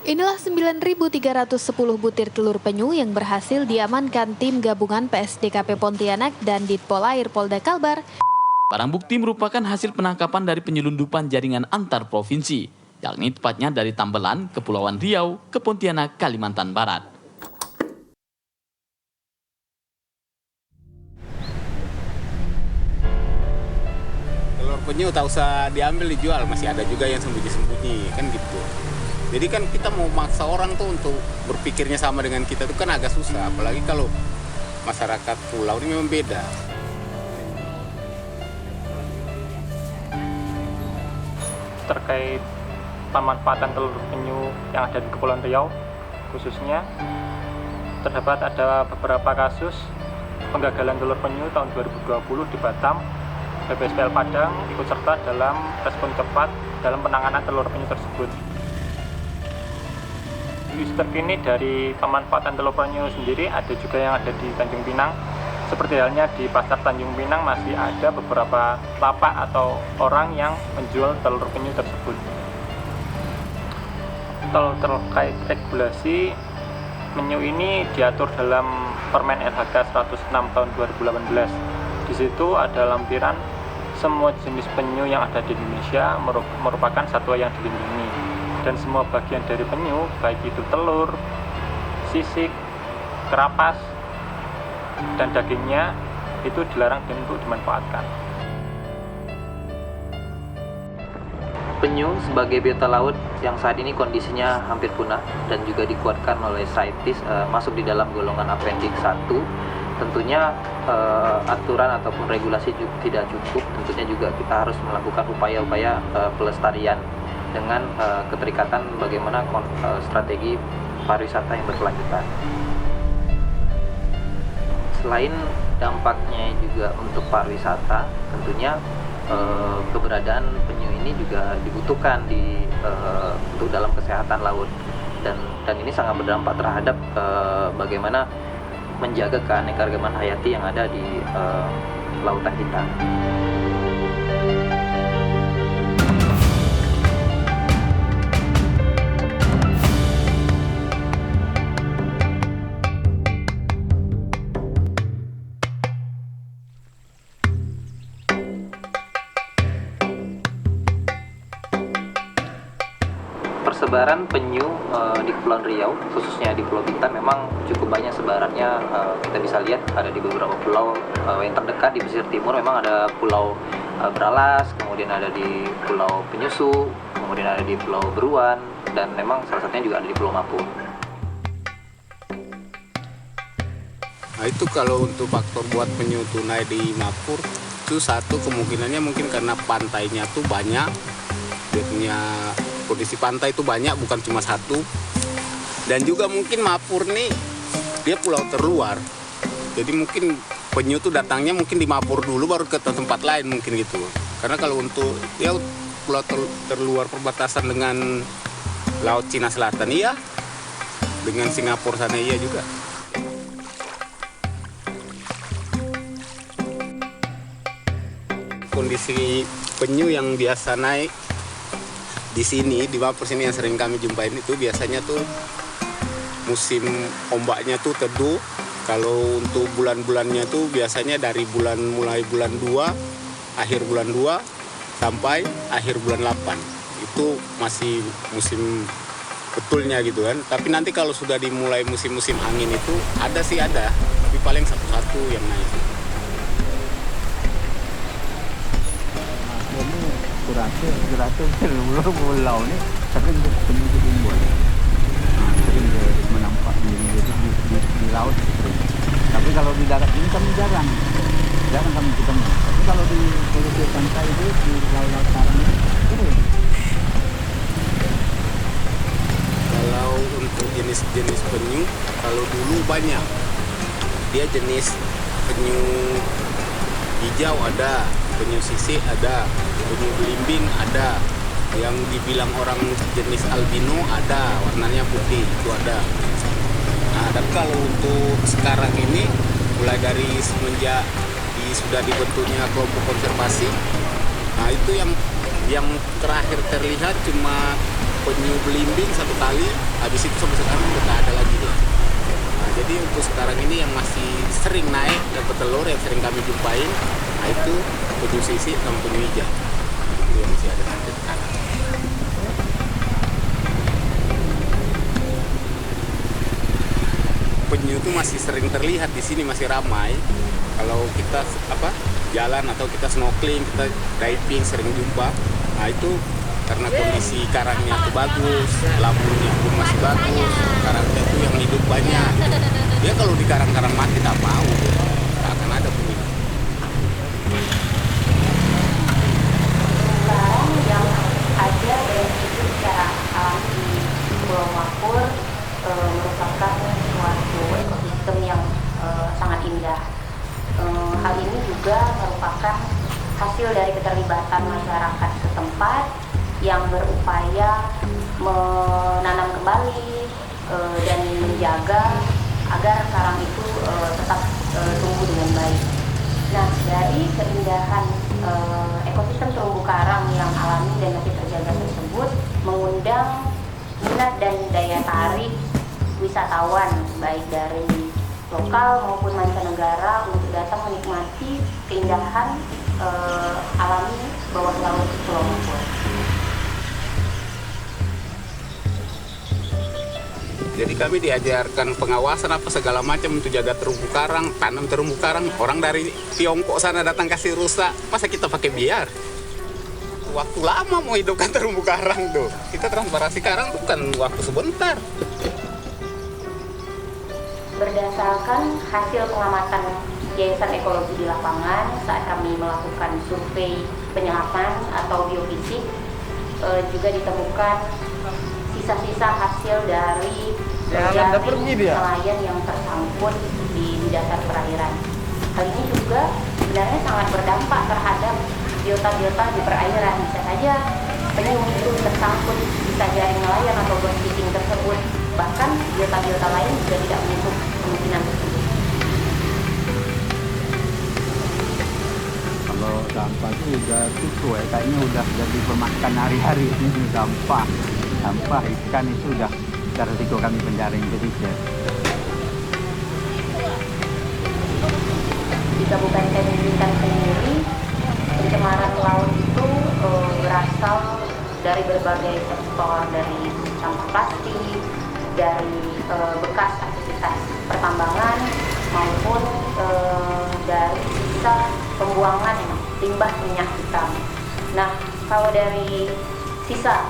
Inilah 9.310 butir telur penyu yang berhasil diamankan tim gabungan PSDKP Pontianak dan Ditpolair Polda Kalbar. Barang bukti merupakan hasil penangkapan dari penyelundupan jaringan antar provinsi, yakni tepatnya dari Tambelan, Kepulauan Riau, ke Pontianak, Kalimantan Barat. Telur penyu tak usah diambil dijual, masih ada juga yang sembunyi-sembunyi, kan gitu. Jadi kan kita mau maksa orang tuh untuk berpikirnya sama dengan kita tuh kan agak susah, apalagi kalau masyarakat pulau ini memang beda. Terkait pemanfaatan telur penyu yang ada di Kepulauan Riau, khususnya terdapat ada beberapa kasus penggagalan telur penyu tahun 2020 di Batam. BPSPL Padang ikut serta dalam respon cepat dalam penanganan telur penyu tersebut. Kondisi terkini dari pemanfaatan telur penyu sendiri ada juga yang ada di Tanjung Pinang. Seperti halnya di Pasar Tanjung Pinang masih ada beberapa lapak atau orang yang menjual telur penyu tersebut. Terkait regulasi, penyu ini diatur dalam Permen LHK 106 tahun 2018. Di situ ada lampiran semua jenis penyu yang ada di Indonesia merupakan satwa yang dilindungi, dan semua bagian dari penyu, baik itu telur, sisik, kerapas, dan dagingnya itu dilarang untuk dimanfaatkan. Penyu sebagai biota laut yang saat ini kondisinya hampir punah dan juga dikuatkan oleh CITES masuk di dalam golongan Appendix 1. Tentunya aturan ataupun regulasi juga tidak cukup. Tentunya juga kita harus melakukan upaya-upaya pelestarian dengan keterikatan bagaimana strategi pariwisata yang berkelanjutan. Selain dampaknya juga untuk pariwisata, tentunya keberadaan penyu ini juga dibutuhkan untuk dalam kesehatan laut, dan ini sangat berdampak terhadap bagaimana menjaga keanekaragaman hayati yang ada di lautan kita. Persebaran penyu di Kepulauan Riau, khususnya di Pulau Bintan, memang cukup banyak sebarannya. Kita bisa lihat ada di beberapa pulau yang terdekat di pesisir timur. Memang ada Pulau Beralas, kemudian ada di Pulau Penyusu, kemudian ada di Pulau Beruan, dan memang salah satunya juga ada di Pulau Mapur. Nah itu kalau untuk faktor buat penyu tunai di Mapur, itu satu kemungkinannya mungkin karena pantainya tuh banyak, dia punya kondisi pantai itu banyak, bukan cuma satu. Dan juga mungkin Mapur nih dia pulau terluar, jadi mungkin penyu tuh datangnya mungkin di Mapur dulu baru ke tempat lain mungkin gitu. Karena kalau untuk ya pulau terluar perbatasan dengan Laut Cina Selatan iya, dengan Singapura sana iya juga. Kondisi penyu yang biasa naik di sini, di Mapur sini yang sering kami jumpain itu biasanya tuh musim ombaknya tuh teduh. Kalau untuk bulan-bulannya tuh biasanya dari mulai bulan 2, akhir bulan 2 sampai akhir bulan 8. Itu masih musim betulnya gitu kan. Tapi nanti kalau sudah dimulai musim-musim angin itu ada, tapi paling satu-satu yang naik. Kurasa pulau ni sering penyu dibuat, sering menampak di laut. Tapi kalau di darat ini kami jarang kami ketemu. Tapi kalau di pesisir pantai itu di laut sekarang ini sering. Kalau untuk jenis-jenis penyu, kalau dulu banyak. Dia jenis penyu hijau ada, penyu sisik ada, penyu belimbing ada, yang dibilang orang jenis albino ada, warnanya putih itu ada. Nah, dan kalau untuk sekarang ini mulai dari semenjak sudah dibentuknya kelompok konservasi, nah itu yang terakhir terlihat cuma penyu belimbing satu kali, habis itu sampai sekarang udah nggak ada lagi deh. Nah, jadi untuk sekarang ini yang masih sering naik dapat telur yang sering kami jumpain, nah itu penyu sisik sama penyu hijau. Itu yang masih ada sampai sekarang. Penyu itu masih sering terlihat di sini, masih ramai. Kalau kita jalan atau kita snorkeling, kita diving sering jumpa. Nah itu karena kondisi karangnya itu bagus, lamunnya pun masih bagus, karangnya itu yang hidup banyak. Dia kalau di karang-karang mati tak mau, tak akan ada penyu. Karang yang ada dan hidup secara alami di Pulau Mapur merupakan suatu ekosistem yang sangat indah. Hal ini juga merupakan hasil dari keterlibatan masyarakat setempat yang berupaya menanam kembali dan menjaga agar karang itu tetap tumbuh dengan baik. Nah, dari keindahan ekosistem terumbu karang yang alami dan masih terjaga tersebut mengundang minat dan daya tarik wisatawan baik dari lokal maupun mancanegara untuk datang menikmati keindahan alami bawah laut Pulau Mapur. Jadi kami diajarkan pengawasan apa segala macam untuk jaga terumbu karang, tanam terumbu karang. Orang dari Tiongkok sana datang kasih rusak, masa kita pakai biar? Waktu lama mau hidupkan terumbu karang tuh. Kita transparansi karang tuh bukan waktu sebentar. Berdasarkan hasil pengamatan Yayasan Ekologi di lapangan saat kami melakukan survei penyerapan atau biofisik, juga ditemukan sisa-sisa hasil dari jaring nelayan yang tersangkut di dasar perairan. Hal ini juga sebenarnya sangat berdampak terhadap biota-biota di perairan. Bisa saja penyu itu tersangkut bisa jaring nelayan atau boat fishing tersebut. Bahkan biota-biota lain juga tidak menutup kemungkinan tersebut. Kalau sampah itu udah sesuai, kayaknya udah jadi pemakan hari-hari ini sampah ikan itu udah resiko kami penjaring pesisir. Di Kabupaten Bintan sendiri, pencemaran laut itu berasal dari berbagai sektor, dari sampah plastik, dari bekas aktivitas pertambangan maupun dari sisa pembuangan limbah minyak hitam. Nah, kalau dari sisa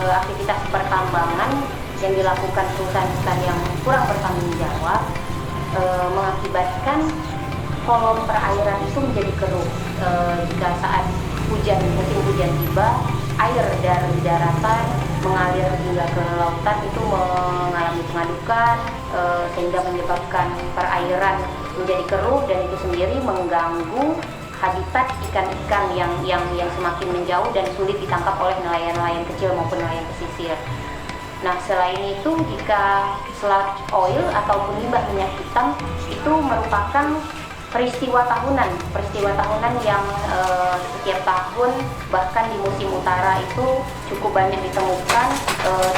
aktivitas pertambangan yang dilakukan perusahaan-perusahaan yang kurang bertanggung jawab mengakibatkan kolom perairan itu menjadi keruh. Jika saat musim hujan tiba, air dari daratan mengalir hingga ke lautan itu mengalami pengadukan sehingga menyebabkan perairan menjadi keruh, dan itu sendiri mengganggu habitat ikan-ikan yang semakin menjauh dan sulit ditangkap oleh nelayan-nelayan kecil maupun nelayan pesisir. Nah, selain itu, jika sludge oil ataupun limbah minyak hitam itu merupakan peristiwa tahunan yang setiap tahun, bahkan di musim utara itu cukup banyak ditemukan,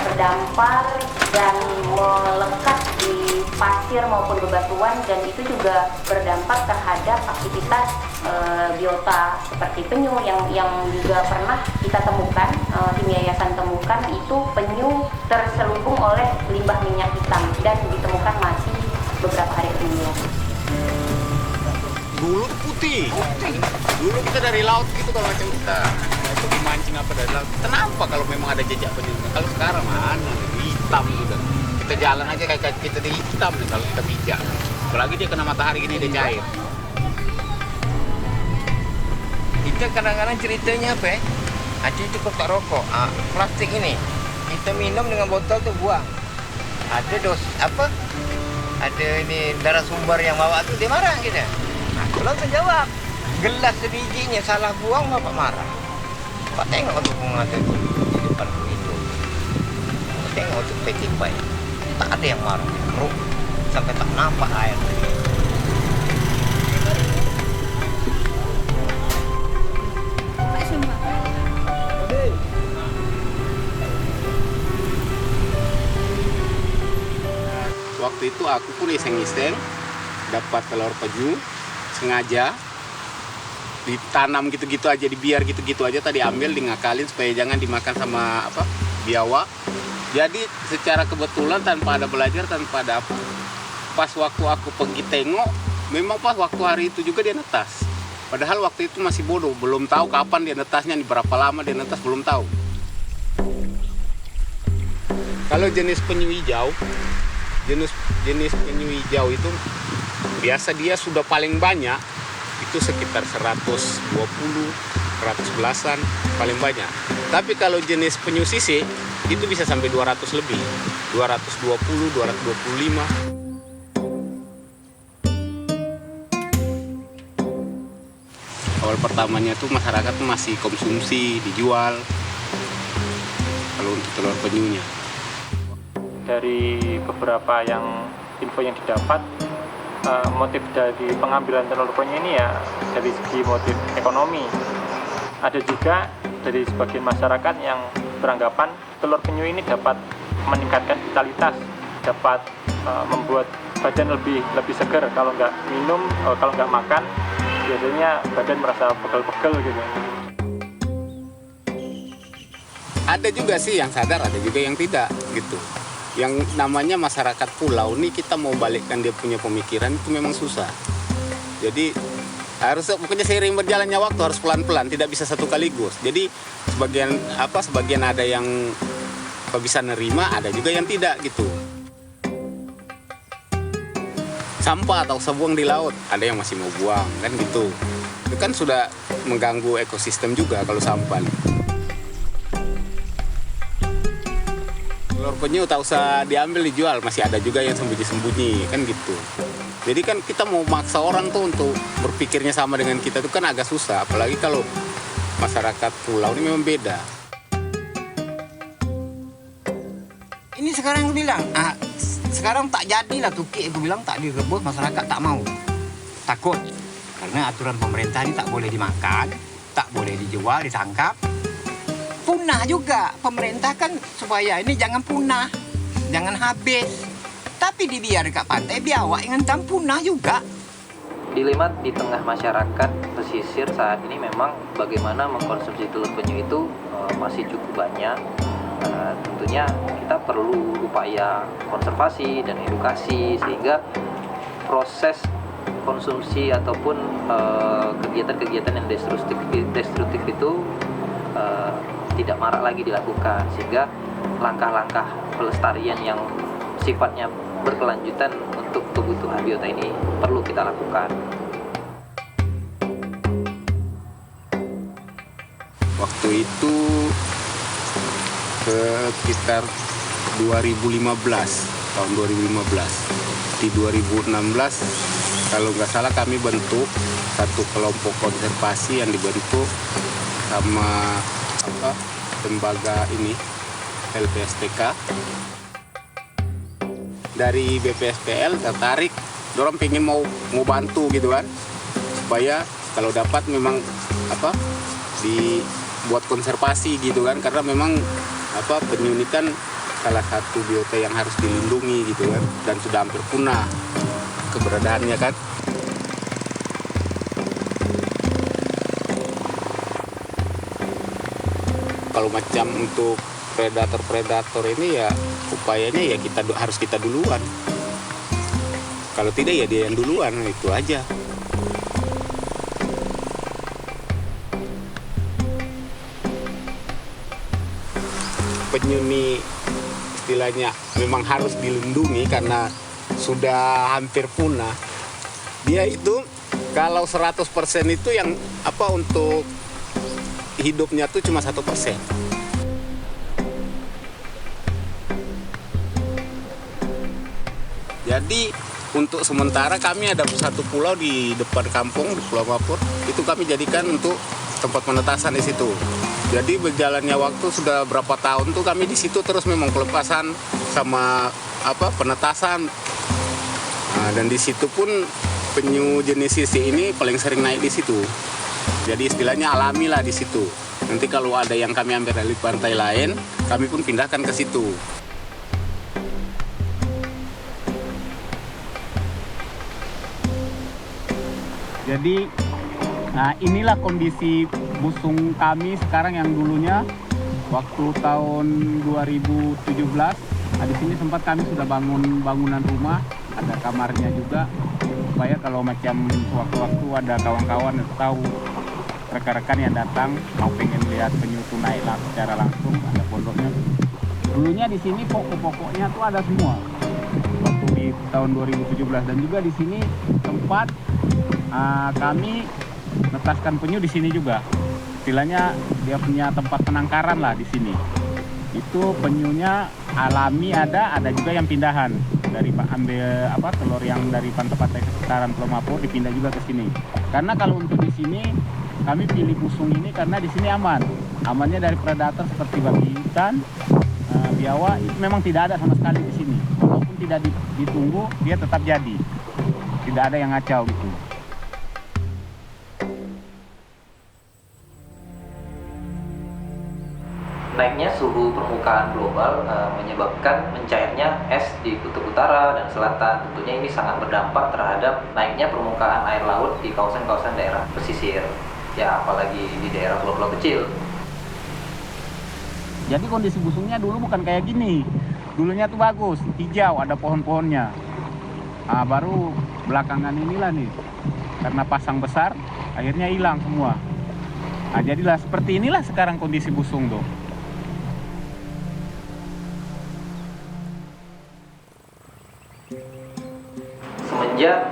terdampar dan melekat di pasir maupun bebatuan, dan itu juga berdampak terhadap aktivitas biota seperti penyu yang juga pernah kita temukan, tim yayasan temukan itu penyu terselubung oleh limbah minyak hitam dan ditemukan masih beberapa hari kemudian. Dulu tuh putih. Dulu kita dari laut gitu kalau macam kita itu dimancing apa dari laut. Kenapa kalau memang ada jejak penyu? Kalau sekarang mana? Hitam gitu. Kita jalan aja kayak kita di hitam nih kalau kita pijak. Apalagi dia kena matahari gini dia cair. Kita kadang-kadang ceritanya apa ya? Aceh cukup tak rokok. Plastik ini kita minum dengan botol tuh buang. Ada ada ini darah sumber yang bawa tuh dia marah kita. Aku langsung jawab, gelas sebijinya salah buang bapak marah. Pak tengok tuh bunga tuh di depan itu. Tengok tuh petipai, tak ada yang marah, keruh sampai tak nampak air. waktu itu aku pun iseng-iseng dapat telur penyu, sengaja ditanam gitu-gitu aja, dibiar gitu-gitu aja, tadi ambil, ngakalin supaya jangan dimakan sama biawak. Jadi secara kebetulan tanpa ada belajar, tanpa ada apa, pas waktu aku pergi tengok, memang pas waktu hari itu juga dia netas. Padahal waktu itu masih bodoh, belum tahu kapan dia netasnya, berapa lama dia netas, belum tahu. Kalau jenis penyu hijau, jenis penyu hijau itu biasa dia sudah paling banyak itu sekitar 120, 111-an paling banyak. Tapi kalau jenis penyu sisik itu bisa sampai 200 lebih, 220, 225. Awal pertamanya tuh masyarakat tuh masih konsumsi, dijual kalau untuk telur penyunya. Dari beberapa info yang didapat, motif dari pengambilan telur penyu ini ya dari segi motif ekonomi. Ada juga dari sebagian masyarakat yang beranggapan telur penyu ini dapat meningkatkan vitalitas, dapat membuat badan lebih segar. Kalau nggak minum, kalau nggak makan, biasanya badan merasa pegel-pegel gitu. Ada juga sih yang sadar, ada juga yang tidak gitu. Yang namanya masyarakat pulau nih, kita mau balikkan dia punya pemikiran itu memang susah. Jadi pokoknya seiring berjalannya waktu harus pelan-pelan, tidak bisa satu kaligus. Jadi sebagian ada yang bisa nerima, ada juga yang tidak gitu. Sampah atau sebuang di laut, ada yang masih mau buang kan gitu. Itu kan sudah mengganggu ekosistem juga kalau sampah. Telur penyu tak usah diambil dijual, masih ada juga yang sembunyi-sembunyi kan gitu. Jadi kan kita mau maksa orang tuh untuk berpikirnya sama dengan kita itu kan agak susah, apalagi kalau masyarakat pulau ini memang beda. Ini sekarang aku bilang, sekarang tak jadilah tukik, aku bilang tak direbus, masyarakat tak mau, takut karena aturan pemerintah ini tak boleh dimakan, tak boleh dijual, ditangkap. Punah juga, pemerintah kan supaya ini jangan punah, jangan habis. Tapi dibiar dekat pantai, biawak yang punah juga. Dilema di tengah masyarakat pesisir saat ini memang bagaimana mengkonsumsi telur penyu itu masih cukup banyak. Tentunya kita perlu upaya konservasi dan edukasi sehingga proses konsumsi ataupun kegiatan-kegiatan yang destruktif itu tidak marak lagi dilakukan, sehingga langkah-langkah pelestarian yang sifatnya berkelanjutan untuk kebutuhan biota ini perlu kita lakukan. Waktu itu sekitar 2015, tahun 2015. Di 2016 kalau nggak salah kami bentuk satu kelompok konservasi yang dibentuk sama lembaga ini LPSTK. Dari BPSPL tertarik, dorong pengen mau bantu gitu kan, supaya kalau dapat memang dibuat konservasi gitu kan, karena memang penyu ini kan salah satu biota yang harus dilindungi gitu kan, dan sudah hampir punah keberadaannya kan. Kalau macam untuk predator ini ya upayanya ya harus kita duluan. Kalau tidak ya dia yang duluan, itu aja. Penyu ini istilahnya memang harus dilindungi karena sudah hampir punah. Dia itu kalau 100% itu yang untuk hidupnya tuh cuma 1%. Jadi untuk sementara kami ada satu pulau di depan kampung, di Pulau Mapur, itu kami jadikan untuk tempat penetasan di situ. Jadi berjalannya waktu sudah berapa tahun tuh kami di situ terus memang pelepasan sama penetasan. Nah, dan di situ pun penyu jenis sisik ini paling sering naik di situ. Jadi istilahnya alami lah di situ. Nanti kalau ada yang kami ambil dari pantai lain, kami pun pindahkan ke situ. Jadi nah inilah kondisi busung kami sekarang yang dulunya waktu tahun 2017. Di sini sempat kami sudah bangun bangunan rumah, ada kamarnya juga, supaya kalau macam sewaktu-waktu ada kawan-kawan atau rekan-rekan yang datang mau pengen lihat penyu tunai secara langsung, ada pondoknya. Dulunya di sini pokok-pokoknya tuh ada semua waktu di tahun 2017, dan juga di sini tempat kami menetaskan penyu di sini juga. Istilahnya dia punya tempat penangkaran lah di sini. Itu penyunya alami ada juga yang pindahan dari ambil telur yang dari pantai-pantai sekitaran Pulau Mapur dipindah juga ke sini. Karena kalau untuk di sini kami pilih busung ini karena di sini aman. Amannya dari predator seperti babi hutan, biawak itu memang tidak ada sama sekali di sini. Walaupun tidak ditunggu, dia tetap jadi. Tidak ada yang ngacau gitu. Naiknya suhu permukaan global menyebabkan mencairnya es di kutub utara dan selatan. Tentunya ini sangat berdampak terhadap naiknya permukaan air laut di kawasan-kawasan daerah pesisir. Ya, apalagi di daerah pulau-pulau kecil. Jadi kondisi busungnya dulu bukan kayak gini. Dulunya tuh bagus, hijau, ada pohon-pohonnya. Baru belakangan inilah nih, karena pasang besar, akhirnya hilang semua. Jadilah seperti inilah sekarang kondisi busung tuh. Semenjak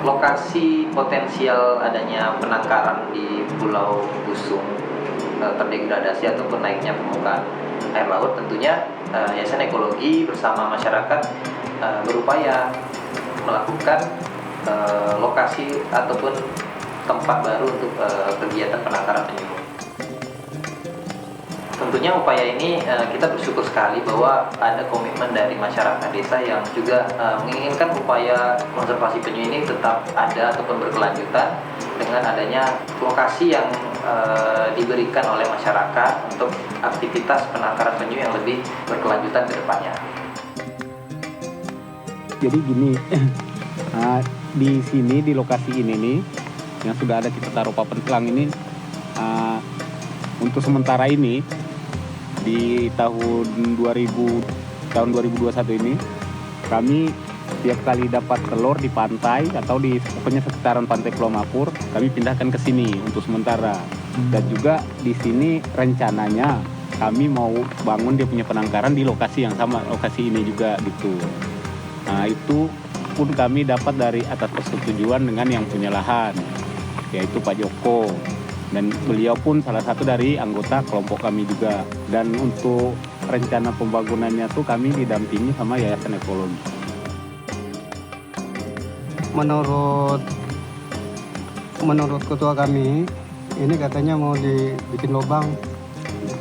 lokasi potensial adanya penangkaran di Pulau Busung terdegradasi ataupun naiknya permukaan air laut, tentunya Yayasan Ekologi bersama masyarakat berupaya melakukan lokasi ataupun tempat baru untuk kegiatan penangkaran penyu. Tentunya upaya ini kita bersyukur sekali bahwa ada komitmen dari masyarakat desa yang juga menginginkan upaya konservasi penyu ini tetap ada ataupun berkelanjutan dengan adanya lokasi yang diberikan oleh masyarakat untuk aktivitas penangkaran penyu yang lebih berkelanjutan ke depannya. Jadi gini, di sini di lokasi ini nih yang sudah ada kita taruh papan telang ini, untuk sementara ini di tahun 2021 ini kami tiap kali dapat telur di pantai atau di pokoknya sekitaran pantai Pulau Mapur, kami pindahkan ke sini untuk sementara. Dan juga di sini rencananya kami mau bangun dia punya penangkaran di lokasi yang sama, lokasi ini juga gitu. Nah, itu pun kami dapat dari atas persetujuan dengan yang punya lahan, yaitu Pak Joko. Dan beliau pun salah satu dari anggota kelompok kami juga. Dan untuk rencana pembangunannya tuh kami didampingi sama Yayasan Ekologi. Menurut ketua kami, ini katanya mau dibikin lubang,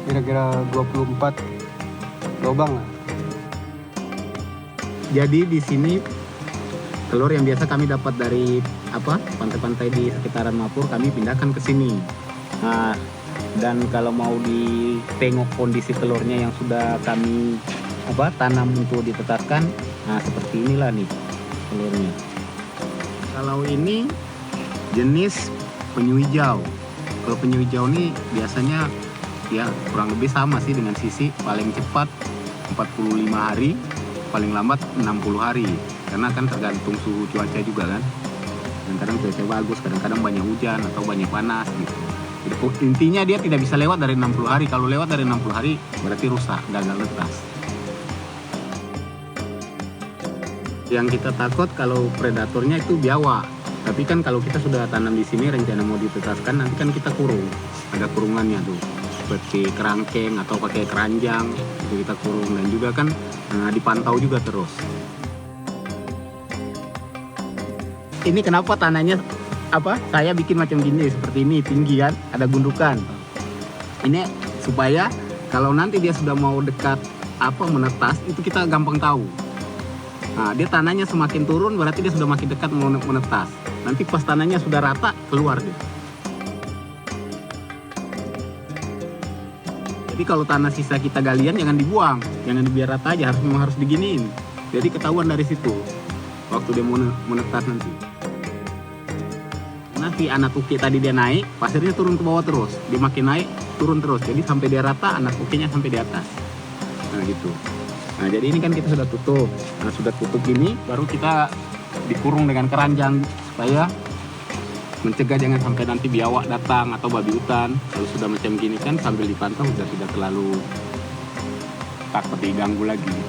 kira-kira 24 lubang lah. Jadi di sini telur yang biasa kami dapat dari pantai-pantai di sekitaran Mapur kami pindahkan ke sini. Nah, dan kalau mau ditengok kondisi telurnya yang sudah kami tanam untuk ditetaskan, nah seperti inilah nih telurnya. Kalau ini jenis penyu hijau. Kalau penyu hijau ini biasanya ya kurang lebih sama sih dengan sisi, paling cepat 45 hari, paling lambat 60 hari. Karena kan tergantung suhu cuaca juga kan. Kadang-kadang cuaca bagus, kadang-kadang banyak hujan atau banyak panas gitu. Jadi, intinya dia tidak bisa lewat dari 60 hari. Kalau lewat dari 60 hari berarti rusak, gagal letas. Yang kita takut kalau predatornya itu biawak. Tapi kan kalau kita sudah tanam di sini rencana mau ditetaskan, nanti kan kita kurung. Ada kurungannya tuh. Seperti kerangkeng atau pakai keranjang itu kita kurung, dan juga kan dipantau juga terus. Ini kenapa tanahnya saya bikin macam gini, seperti ini, tinggi kan, ada gundukan. Ini supaya kalau nanti dia sudah mau dekat menetas, itu kita gampang tahu. Nah, dia tanahnya semakin turun berarti dia sudah makin dekat mau menetas. Nanti pas tanahnya sudah rata, keluar dia. Jadi kalau tanah sisa kita galian jangan dibuang, jangan dibiar rata aja, memang harus diginiin. Jadi ketahuan dari situ waktu dia mau menetas nanti. Karena si anak uki tadi dia naik, pasirnya turun ke bawah terus. Dia makin naik, turun terus. Jadi sampai dia rata, anak ukinya sampai di atas. Nah gitu. Nah jadi ini kan kita sudah tutup. Nah sudah tutup ini, baru kita dikurung dengan keranjang supaya mencegah jangan sampai nanti biawak datang atau babi hutan. Kalau sudah macam gini kan sambil dipantau sudah tidak terlalu takut diganggu lagi.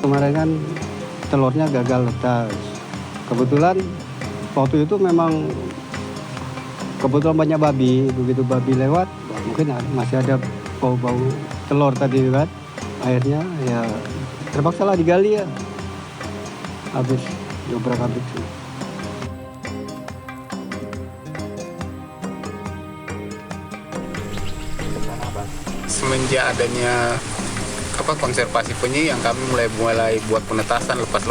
Kemarin kan telurnya gagal netas. Kebetulan waktu itu memang kebetulan banyak babi. Begitu babi lewat, mungkin masih ada bau-bau telur tadi kan. Akhirnya ya terpaksa lah digali ya. Habis dobrak habis. Semenjak adanya konservasi penyu yang kami mulai buat penetasan lepas.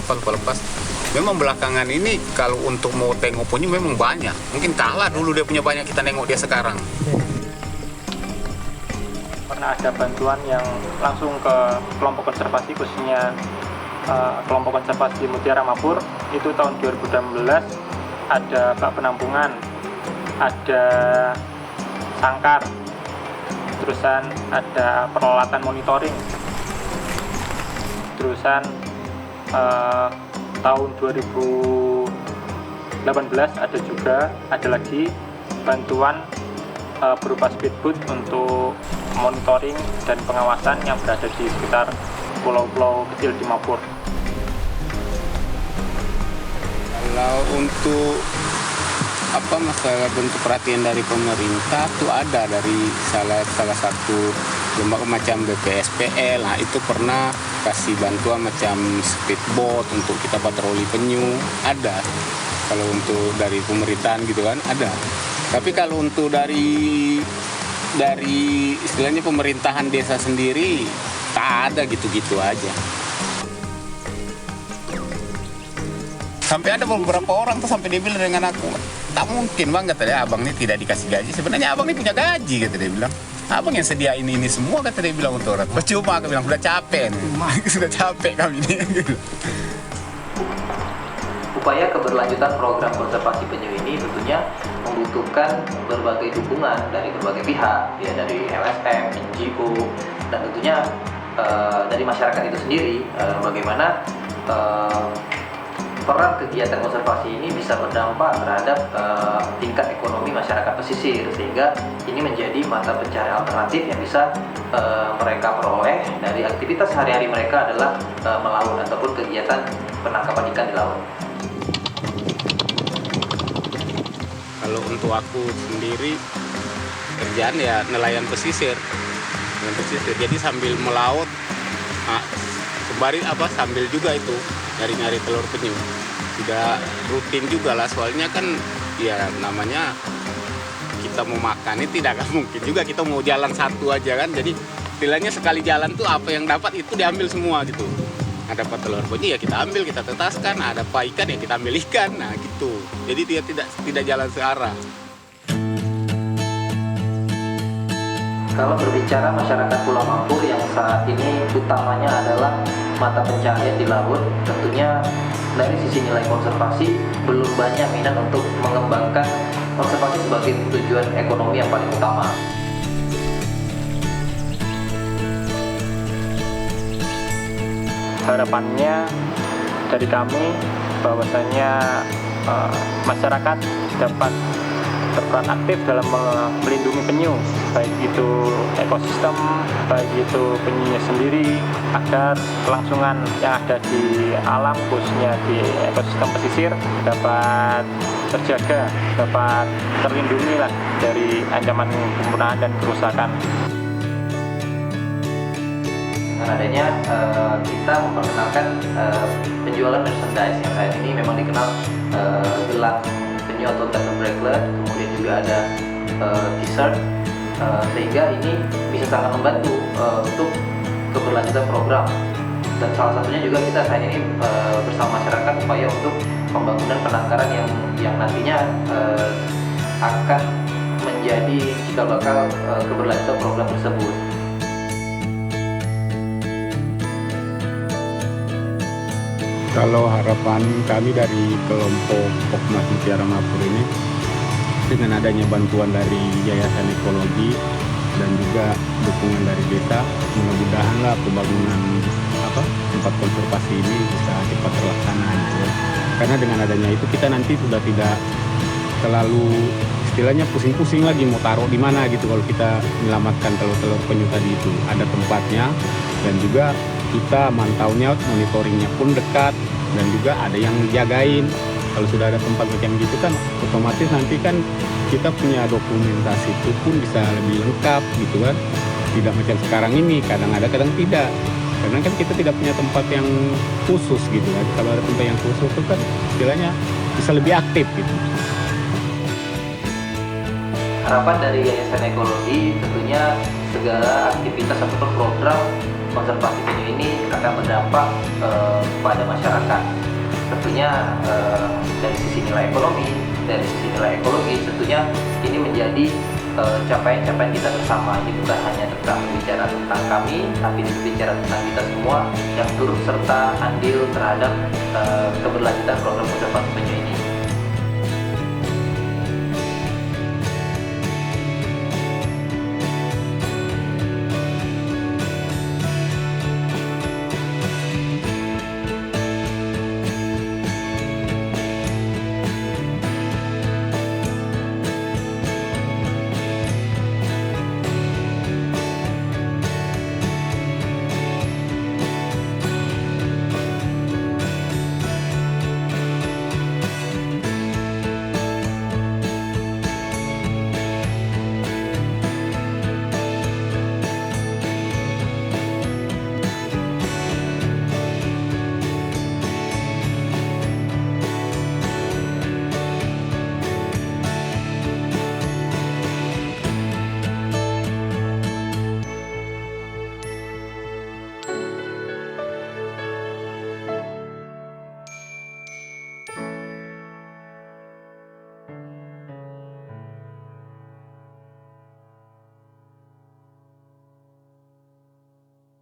Memang belakangan ini kalau untuk mau tengok penyu memang banyak. Mungkin kalah dulu dia punya banyak, kita nengok dia sekarang. Pernah ada bantuan yang langsung ke kelompok konservasi, khususnya kelompok konservasi Mutiara Mapur. Itu tahun 2016 ada bak penampungan, ada sangkar, terusan ada peralatan monitoring. Terusan tahun 2018 ada lagi bantuan berupa speedboat untuk monitoring dan pengawasan yang berada di sekitar pulau-pulau kecil di Mapur. Kalau untuk masalah bentuk perhatian dari pemerintah tuh ada dari salah satu lembaga macam BPSPL. Nah itu pernah kasih bantuan macam speedboat untuk kita patroli penyu, ada. Kalau untuk dari pemerintahan gitu kan ada. Tapi kalau untuk dari istilahnya pemerintahan desa sendiri tak ada, gitu-gitu aja. Sampai ada beberapa orang tuh sampai dia bilang dengan aku, tak mungkin bang, kata dia, abang ini tidak dikasih gaji. Sebenarnya abang ini punya gaji, kata dia bilang. Abang yang sediain ini semua, kata dia bilang untuk orang. Percuma, aku bilang, sudah capek nih. Sudah capek kami ini. Upaya keberlanjutan program konservasi penyu ini tentunya membutuhkan berbagai dukungan dari berbagai pihak, ya dari LSM, NGO, dan tentunya dari masyarakat itu sendiri. Bagaimana peran kegiatan konservasi ini bisa berdampak terhadap tingkat ekonomi masyarakat pesisir, sehingga ini menjadi mata pencaharian alternatif yang bisa mereka peroleh dari aktivitas sehari-hari mereka adalah melaut ataupun kegiatan penangkapan ikan di laut. Kalau untuk aku sendiri kerjaan ya nelayan pesisir. Jadi sambil melaut, sambil juga itu nyari-nyari telur penyu. Tidak rutin juga lah, soalnya kan ya namanya kita mau makan ini tidak akan mungkin juga kita mau jalan satu aja kan. Jadi istilahnya sekali jalan tuh apa yang dapat itu diambil semua gitu. Ada dapat telur penyu ya kita ambil, kita tetaskan. Ada ikan ya kita ambil ikan. Nah gitu. Jadi dia tidak jalan searah. Kalau berbicara masyarakat Pulau Mapur yang saat ini utamanya adalah mata pencaharian di laut, tentunya dari sisi nilai konservasi belum banyak minat untuk mengembangkan konservasi sebagai tujuan ekonomi yang paling utama. Harapannya dari kami bahwasanya masyarakat dapat berperan aktif dalam melindungi penyu, baik itu ekosistem, baik itu penyunya sendiri, agar kelangsungan yang ada di alam, khususnya di ekosistem pesisir, dapat terjaga, dapat terlindungi lah dari ancaman pembunuhan dan kerusakan. Dengan adanya kita memperkenalkan penjualan merchandise yang saat ini memang dikenal gelang penyu atau tattoo bracelet, kemudian juga ada t-shirt, sehingga ini bisa sangat membantu untuk keberlanjutan program. Dan salah satunya juga kita saat ini bersama masyarakat upaya untuk pembangunan penangkaran yang nantinya akan menjadi cikal bakal keberlanjutan program tersebut. Kalau harapan kami dari kelompok Pokmas Mutiara Mapur ini, dengan adanya bantuan dari Yayasan Ekologi dan juga dukungan dari desa, mudah-mudahanlah pembangunan tempat konservasi ini bisa cepat terlaksana gitu ya. Karena dengan adanya itu kita nanti sudah tidak terlalu istilahnya pusing-pusing lagi mau taruh di mana gitu. Kalau kita menyelamatkan telur-telur penyu tadi itu ada tempatnya, dan juga kita mantaunya, monitoringnya pun dekat, dan juga ada yang jagain. Kalau sudah ada tempat macam gitu kan otomatis nanti kan kita punya dokumentasi itu pun bisa lebih lengkap gitu kan. Tidak macam sekarang ini, kadang ada kadang tidak. Karena kan kita tidak punya tempat yang khusus gitu kan. Kalau ada tempat yang khusus itu kan istilahnya bisa lebih aktif gitu. Harapan dari Yayasan Ekologi tentunya segala aktivitas ataupun program konservasi penyu ini akan berdampak pada masyarakat. Tentunya dari sisi nilai ekonomi, dari sisi nilai ekologi, tentunya ini menjadi capaian-capaian kita bersama. Ini bukan hanya tentang berbicara tentang kami, tapi berbicara tentang kita semua yang turut serta andil terhadap keberlanjutan program konservasi penyu ini.